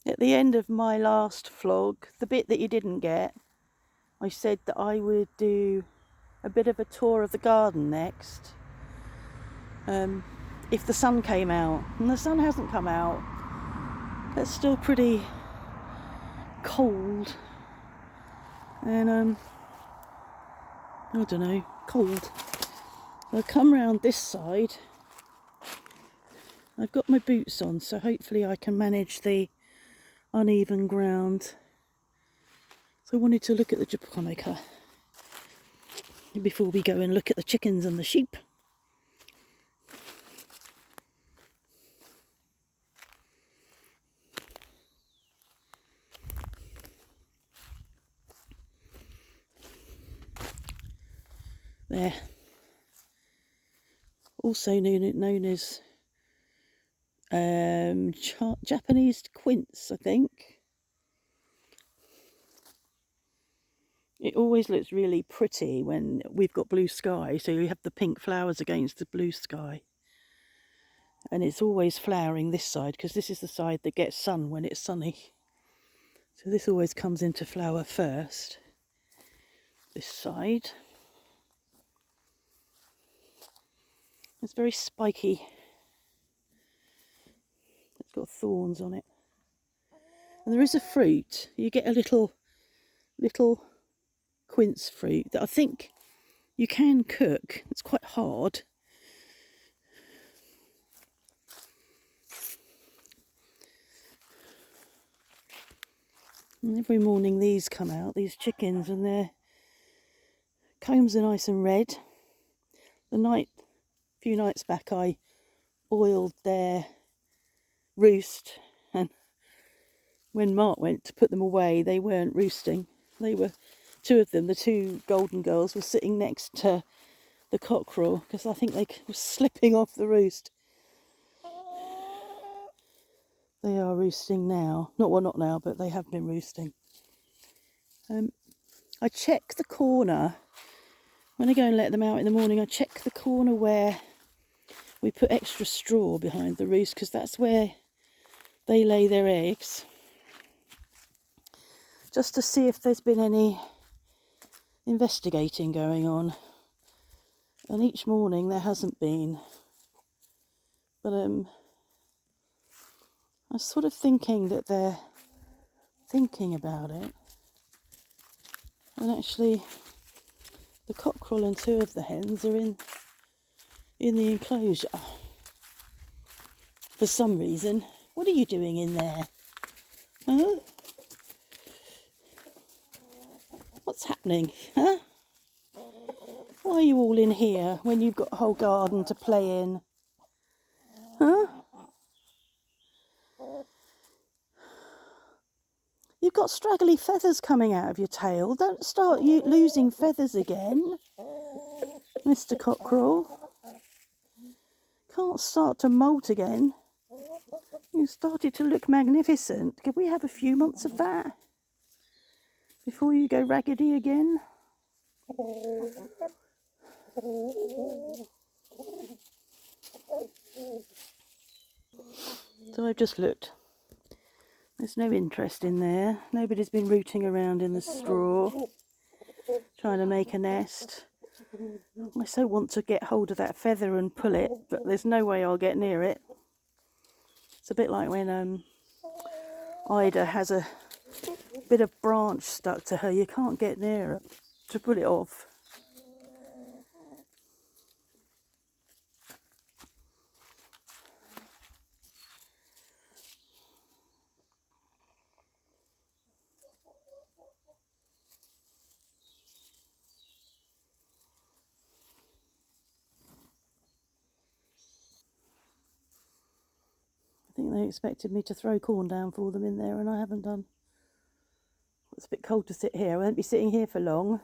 At the end of my last vlog, the bit that you didn't get, I said that I would do a bit of a tour of the garden next, if the sun came out. And the sun hasn't come out. It's still pretty cold. And I don't know, cold. I'll come round this side. I've got my boots on, so hopefully I can manage the uneven ground. So I wanted to look at the japonica before we go and look at the chickens and the sheep. There. Also known as Japanese quince, I think. It always looks really pretty when we've got blue sky, so you have the pink flowers against the blue sky. And it's always flowering this side, because this is the side that gets sun when it's sunny. So this always comes into flower first, this side. It's very spiky. It's got thorns on it. And there is a fruit. You get a little quince fruit that I think you can cook. It's quite hard. And every morning these come out, these chickens, and their combs are nice and red. A few nights back I oiled their roost, and when Mark went to put them away, they weren't roosting. They were, two of them, the two golden girls, were sitting next to the cockerel, because I think they were slipping off the roost. They are roosting now. Not now, but they have been roosting. I check the corner. When I go and let them out in the morning, I check the corner where we put extra straw behind the roost, because that's where they lay their eggs. Just to see if there's been any investigating going on. And each morning there hasn't been. But I was sort of thinking that they're thinking about it. And actually, the cockerel and two of the hens are in the enclosure. For some reason. What are you doing in there? Huh? What's happening? Huh? Why are you all in here when you've got a whole garden to play in? Huh? You've got straggly feathers coming out of your tail. Don't start losing feathers again, Mr. Cockerel. Can't start to moult again. You started to look magnificent. Can we have a few months of that before you go raggedy again? So I've just looked. There's no interest in there. Nobody's been rooting around in the straw, trying to make a nest. I so want to get hold of that feather and pull it, but there's no way I'll get near it. It's a bit like when Ida has a bit of branch stuck to her. You can't get near it to pull it off. I think they expected me to throw corn down for them in there, and I haven't done. It's a bit cold to sit here. I won't be sitting here for long.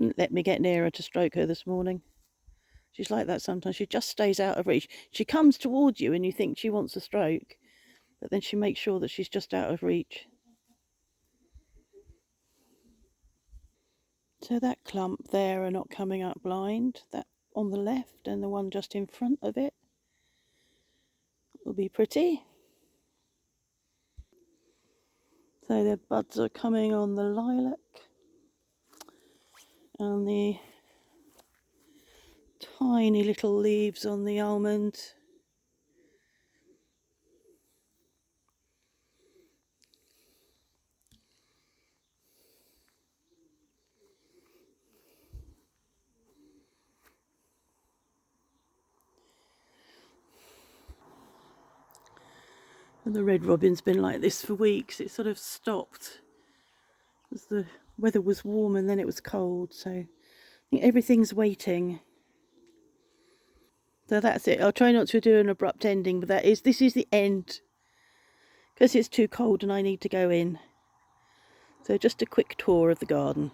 Wouldn't let me get near her to stroke her this morning. She's like that sometimes. She just stays out of reach. She comes towards you and you think she wants a stroke, but then she makes sure that she's just out of reach. So that clump there are not coming up blind. That on the left and the one just in front of it will be pretty. So the buds are coming on the lilac and the tiny little leaves on the almond. And the red robin's been like this for weeks. It sort of stopped as the weather was warm and then it was cold. So I think everything's waiting. So that's it. I'll try not to do an abrupt ending, but this is the end because it's too cold and I need to go in. So just a quick tour of the garden.